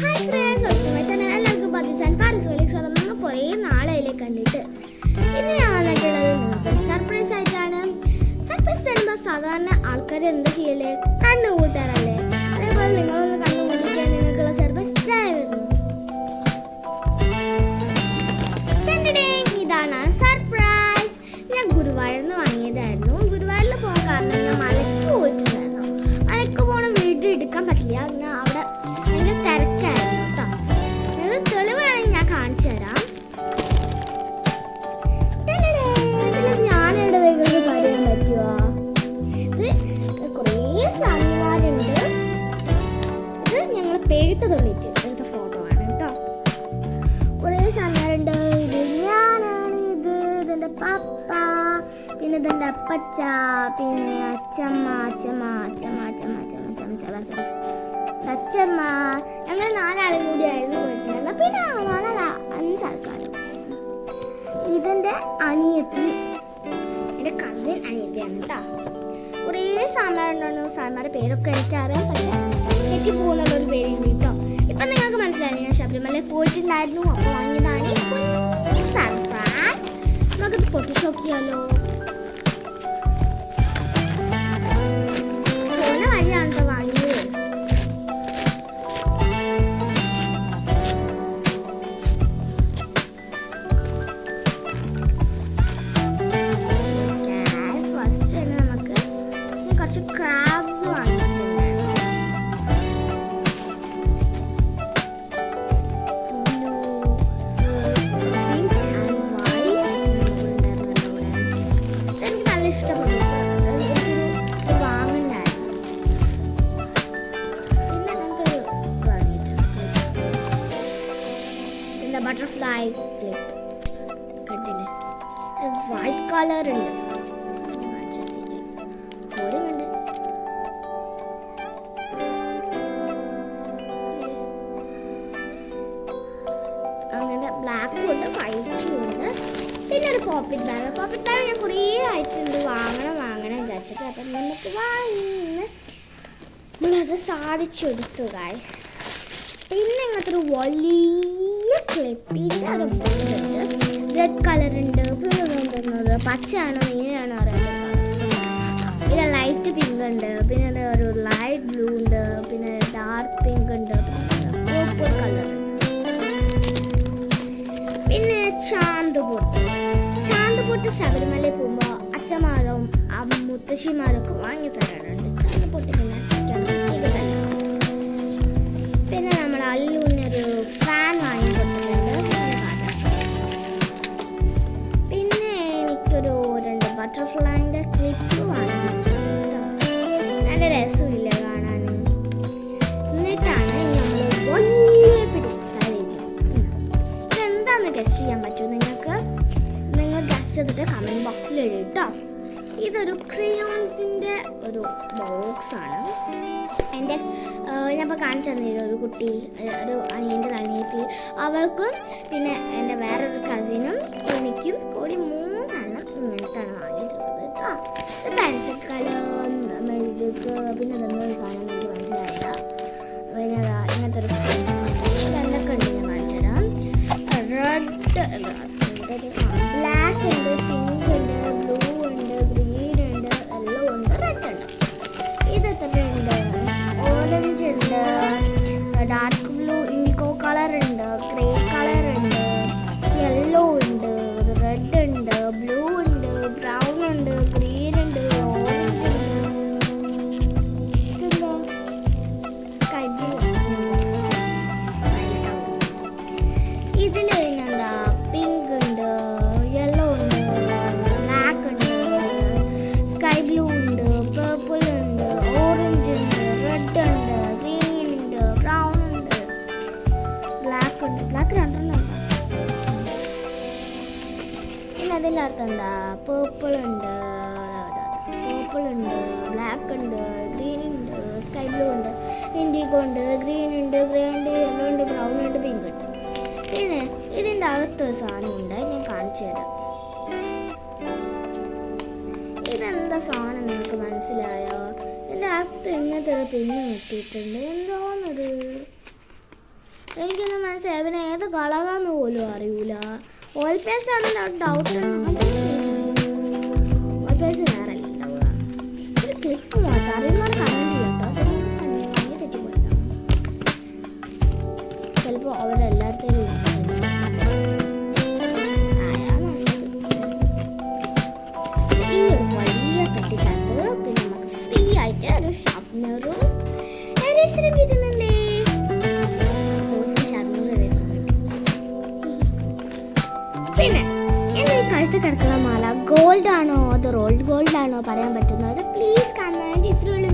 Hi friends, എല്ലാവർക്കും Pakistan Paris വലിക്സ് നമ്മൾ കുറേ നാളായില്ലേ കണ്ടിട്ട്. ഇന്ന് ഞാൻ വന്നിട്ടുള്ളത് നിങ്ങൾക്ക് സർപ്രൈസ് ആയിട്ടാണ്. സർപ്രൈസ് തരുമ്പോൾ സാധാരണ ആൾക്കാർ എന്താ ചെയ്യല്? കണ്ണു കൂട്ടാറല്ലേ? അതേപോലെ നിങ്ങളൊന്ന് കണ്ണു കൂട്ടിക്കാൻ നിങ്ങൾക്കുള്ള സർപ്രൈസ് വരുന്നു. ഇതാണ് സർപ്രൈസ്. ഞാൻ ഗുരുവായൂരിൽ വാങ്ങിയതായിരുന്നു. ഗുരുവായൂരിൽ പോകാൻ കാരണം ഞാൻ മലയ്ക്ക് പോയിട്ടുണ്ടായിരുന്നു. മലയ്ക്ക് പോകണ വീഡിയോ എടുക്കാൻ പറ്റില്ല, ഞാൻ അവിടെ ഭയങ്കര തിരക്കായിരുന്നു കേട്ടോ. നിങ്ങൾക്ക് തെളിവാണെങ്കിൽ ഞാൻ കാണിച്ചു തരാം. ഞാനെവിടെ നിങ്ങൾക്ക് പറയാൻ പറ്റുമോ? ഇത് കുറേ സാധനങ്ങളുണ്ട്. ഇത് ഞങ്ങൾ പേട്ട് തൊള്ളിട്ട് എടുത്ത ഫോട്ടോ ആണ് കേട്ടോ. കുറേ സാധനങ്ങളുണ്ട്. ഇത് ഞാനാണ്, ഇതെൻ്റെ പപ്പ, പിന്നെ ഇതെൻ്റെ അപ്പച്ച, പിന്നെ അച്ചമ്മ ഞങ്ങൾ 4 ആളും കൂടിയായിരുന്നു പോയിട്ടുണ്ടായിരുന്നത്. പിന്നെ 5 ആൾക്കാരും. ഇതെൻ്റെ അനിയത്തി, എൻ്റെ കസിൻ അനിയത്തിയാണ് കേട്ടോ. കുറേ സാധനങ്ങളുണ്ടായിരുന്നു. സാധനങ്ങളുടെ പേരൊക്കെ എനിക്കറിയാം, പക്ഷെ തെറ്റി പോകുന്നുള്ളൊരു പേരുണ്ട് കേട്ടോ. ഇപ്പം നിങ്ങൾക്ക് മനസ്സിലായി, ഞാൻ ശബരിമലയിൽ പോയിട്ടുണ്ടായിരുന്നു. അപ്പോൾ വാങ്ങിയതാണ് സർപ്രൈസ്. നമുക്കിത് പൊട്ടിച്ച് നോക്കിയാലോ? പോകുന്ന വഴിയാണ് കേട്ടോ വാങ്ങിയത്. കുറച്ച് ക്രാബ്സ് വാങ്ങിയിട്ടുണ്ടായിരുന്നു. എനിക്ക് നല്ല ഇഷ്ടപ്പെട്ടു, വാങ്ങണ്ടായിരുന്നു. പിന്നെ ഞങ്ങൾക്കൊരു വാങ്ങിയിട്ടുണ്ട്, എന്താ ബട്ടർഫ്ലൈ ക്ലിപ്പ്. കണ്ടില്ലേ, വൈറ്റ് കളർ ഉണ്ട്. അങ്ങനെ ബ്ലാക്കും ഉണ്ട്, വൈറ്റും ഉണ്ട്. പിന്നെ ഒരു പോപ്പിറ്റ് ബാഗ് ഞാൻ കുറേ ആയിട്ടുണ്ട് വാങ്ങണം വിചാരിച്ചിട്ട്. അപ്പം നമുക്ക് വാങ്ങിന്ന് നമ്മളത് സാധിച്ചെടുത്തു ഗൈസ്. പിന്നെ ഇങ്ങനത്തെ ഒരു വലിയ ക്ലിപ്പിൻ്റെ ഒരു ബോക്സുണ്ട്. റെഡ് കളർ ഉണ്ട്, പിന്നെ തോന്നുന്നത് പച്ചയാണോ നീലയാണോ അറിയാത്ത പിന്നെ ലൈറ്റ് പിങ്ക് ഉണ്ട്, പിന്നെ ഒരു ലൈറ്റ് ബ്ലൂ ഉണ്ട്, പിന്നെ ഡാർക്ക് പിങ്ക് ഉണ്ട്, പർപ്പിൾ കളർ ഉണ്ട്. പിന്നെ ചാന്തുപൊട്ട് ശബരിമലയിൽ പോകുമ്പോൾ അച്ഛന്മാരും മുത്തശ്ശിമാരൊക്കെ വാങ്ങി തരാറുണ്ട്. ചാന്തുപൊട്ട് പിന്നെ നമ്മൾ അല്ലൂന്നൊരു ഫാൻ വാങ്ങി കൊടുത്തിട്ടുണ്ട്. പിന്നെ എനിക്കൊരു 2 ബട്ടർഫ്ലൈൻ്റെ ക്ലിപ്പ് വാങ്ങിയിട്ടുണ്ട്. നല്ല രസമില്ല കാണാൻ. എന്നിട്ടാണ് നമ്മൾ വലിയ ഇതെന്താന്ന് ഗസ് ചെയ്യാൻ പറ്റുമോ നിങ്ങൾക്ക്? നിങ്ങൾ ഗസ് ചെയ്തിട്ട് കമൻറ്റ് ബോക്സിൽ എഴുതിട്ടോ. ഇതൊരു ക്രയോൺസിൻ്റെ ഒരു ബോക്സാണ്. എൻ്റെ ഞാനിപ്പോൾ കാണിച്ചു തന്നില്ല, ഒരു കുട്ടി, ഒരു അനിയത്തി, അവൾക്കും പിന്നെ എൻ്റെ വേറൊരു കസിനും എനിക്കും കൂടി 3 എണ്ണം ഇങ്ങനത്താണ് വാങ്ങിയിട്ടുള്ളത് കേട്ടോ. ഇത് പെൻസിൽ കളർ, മെഴുക്ക്, പിന്നെ അതൊന്നൊരു സാധനം എനിക്ക് മനസ്സിലായില്ല. പിന്നെ ഇങ്ങനത്തെ ഒരു ഇതെന്തൊക്കെ ഉണ്ട് ഞാൻ കാണിച്ചു തരാം. ബ്ലാക്ക് ഉണ്ട്, പിങ്ക് ഉണ്ട്, ബ്ലൂ ഉണ്ട്, ഗ്രീൻ ഉണ്ട്, യെല്ലോ ഉണ്ട്, റെഡ് ഉണ്ട്. ഇത് എത്ര ഉണ്ട്? ഓറഞ്ച് ഉണ്ട്, ഡാർക്ക് ബ്ലൂ, ഇൻഡിഗോ കളർ ഉണ്ട്, ഗ്രേ കളർ ഉണ്ട്, യെല്ലോ ഉണ്ട്, റെഡ് ഉണ്ട്, ബ്ലൂ ഉണ്ട്, ബ്രൗൺ ഉണ്ട്, ഗ്രീൻ ഉണ്ട്, ഓറഞ്ച് ഉണ്ട്, സ്കൈ ബ്ലൂ. ഇതിൽ എന്താ പിങ്ക് ഉണ്ട്, യെല്ലോ ഉണ്ട്, ബ്ലാക്ക് ഉണ്ട്, സ്കൈ ബ്ലൂ ഉണ്ട്, പർപ്പിൾ ഉണ്ട്, ഓറഞ്ച് ഉണ്ട്, റെഡ് ഉണ്ട്, ഗ്രീൻ ഉണ്ട്, ബ്രൗൺ ഉണ്ട്, ബ്ലാക്ക് ഉണ്ട്. ബ്ലാക്ക് 2 ഉണ്ട്. പിന്നെ അതിൻ്റെ അർത്ഥം എന്താ? പർപ്പിൾ ഉണ്ട്, ബ്ലാക്ക് ഉണ്ട്, ഗ്രീൻ ഉണ്ട്, സ്കൈ ബ്ലൂ ഉണ്ട്, ഇൻഡിഗോ ഉണ്ട്, ഗ്രീൻ ഉണ്ട്, ഗ്രേ ഉണ്ട്, യെല്ലോ ഉണ്ട്, ബ്രൗൺ ഉണ്ട്, പിങ്ക് ഉണ്ട്. പിന്നെ ഇതിൻ്റെ അകത്തൊരു സാധനമുണ്ട്, ഞാൻ കാണിച്ചു തരാം. ഇതെന്താ സാധനം നിങ്ങൾക്ക് മനസ്സിലായോ? ഇതിൻ്റെ അകത്ത് ഇങ്ങനത്തെ ഒരു പിന്ന് കിട്ടിയിട്ടുണ്ട്. എന്തോന്നത്? എനിക്കൊന്നും മനസ്സിലായി. പിന്നെ ഏത് കളറാന്ന് പോലും അറിയൂല. ഓയിൽ പേസ്റ്റ് ആണെന്ന് ഡൗട്ട്. ഓയിൽ പേസ്റ്റ് വേറെ ഉണ്ടാവുക. ഒരു ക്ലിപ്പ് മാത്രം അറിയുന്നവർ കമൻറ്റ് ചെയ്യട്ടോ. അതൊന്നും തെറ്റിപ്പോയതാണ്. ചിലപ്പോൾ അവരെല്ലായിടത്തും ഈ ഒരു വലിയ പെട്ടിക്കകത്ത് പിന്നെ നമുക്ക് ഫ്രീ ആയിട്ട് ഒരു ഷാർപ്നറും എറേസറും കിട്ടുന്നുണ്ടേ. പിന്നെ എൻ്റെ ഈ കഴുത്ത് കിടക്കുന്ന മാല ഗോൾഡ് ആണോ അതോ റോൾഡ് ഗോൾഡ് ആണോ പറയാൻ പറ്റുന്നത്? Please comment. ഇത്രയുള്ള